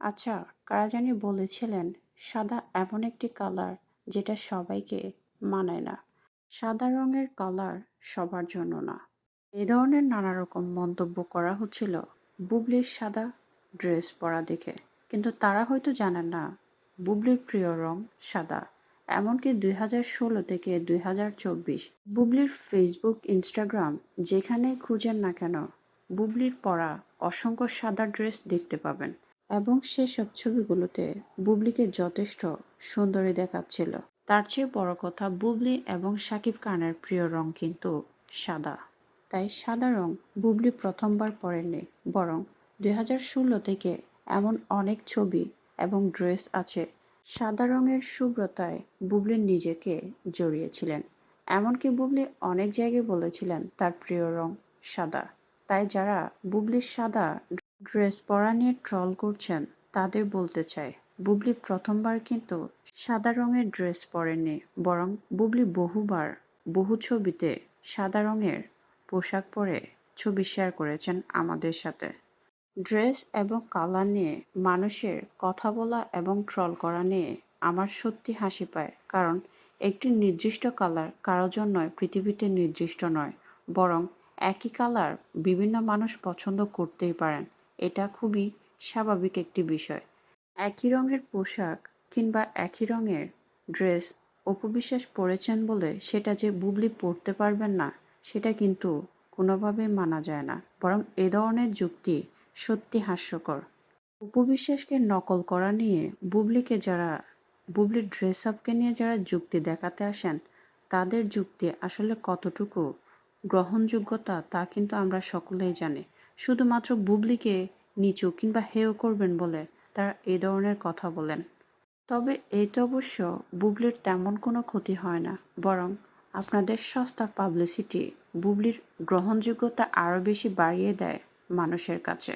আচ্ছা, কারা জানি বলেছিলেন সাদা এমন একটি কালার যেটা সবাইকে মানায় না। সাদা রঙের কালার সবার জন্য না। এই ধরনের নানা রকম মন্তব্য করা হচ্ছিল বুবলির সাদা ড্রেস পরা দেখে। কিন্তু তারা হয়তো জানেন না বুবলির প্রিয় রং সাদা। এমনকি 2016 থেকে 2024 বুবলির ফেসবুক, ইনস্টাগ্রাম যেখানেই খুঁজেন না কেন বুবলির পরা অসংখ্য সাদা ড্রেস দেখতে পাবেন। এবং সেসব ছবিগুলোতে বুবলিকে যথেষ্ট সুন্দরী দেখাচ্ছিল। তার চেয়ে বড় কথা বুবলি এবং শাকিব খানের প্রিয় রং কিন্তু সাদা। তাই সাদা রং বুবলি প্রথমবার পরেননি, বরং 2016 থেকে এমন অনেক ছবি এবং ড্রেস আছে সাদা রঙের শুভ্রতায় বুবলি নিজেকে জড়িয়েছিলেন। এমনকি বুবলি অনেক জায়গায় বলেছিলেন তার প্রিয় রং সাদা। তাই যারা বুবলির সাদা ড্রেস পরা নিয়ে ট্রল করছেন তাদের বলতে চাই, বুবলি প্রথমবার কিন্তু সাদা রঙের ড্রেস পরেননি, বরং বুবলি বহুবার বহু ছবিতে সাদা রঙের পোশাক পরে ছবি শেয়ার করেছেন আমাদের সাথে। ড্রেস এবং কালার নিয়ে মানুষের কথা বলা এবং ট্রল করা নিয়ে আমার সত্যি হাসি পায়, কারণ একটি নির্দিষ্ট কালার কারো জন্যই পৃথিবীতে নির্দিষ্ট নয়, বরং একই কালার বিভিন্ন মানুষ পছন্দ করতেই পারেন। এটা খুবই স্বাভাবিক একটি বিষয়। একই রঙের পোশাক কিংবা একই রঙের ড্রেস অপু বিশ্বাস পরেছেন বলে সেটা যে বুবলি পরতে পারবেন না, সেটা কিন্তু কোনোভাবেই মানা যায় না। বরং এ ধরনের যুক্তি সত্যি হাস্যকর। অপু বিশ্বাসকে নকল করা নিয়ে বুবলির ড্রেস আপকে নিয়ে যারা যুক্তি দেখাতে আসেন, তাদের যুক্তি আসলে কতটুকু গ্রহণযোগ্যতা তা কিন্তু আমরা সকলেই জানি। শুধুমাত্র বুবলিকে নিচু কিংবা হেয় করবেন বলে তারা এই ধরনের কথা বলেন। তবে এতে অবশ্য বুবলির তেমন কোনো ক্ষতি হয় না, বরং আপনাদের সস্তা পাবলিসিটি বুবলির গ্রহণযোগ্যতা আরও বেশি বাড়িয়ে দেয় মানুষের কাছে।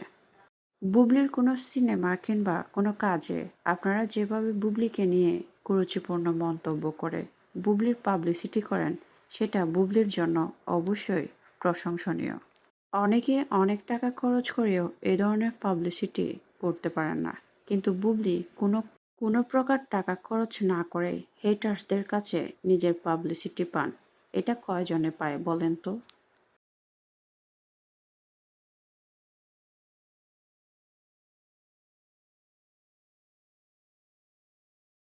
বুবলির কোনো সিনেমা কিংবা কোনো কাজে আপনারা যেভাবে বুবলিকে নিয়ে কুরুচিপূর্ণ মন্তব্য করে বুবলির পাবলিসিটি করেন, সেটা বুবলির জন্য অবশ্যই প্রশংসনীয়। অনেকে অনেক টাকা খরচ করেও এ ধরনের পাবলিসিটি করতে পারেন না, কিন্তু বুবলি কোনো প্রকার টাকা খরচ না করে হেটার্সদের কাছে নিজের পাবলিসিটি পান। এটা কয়জনে পায় বলেন তো?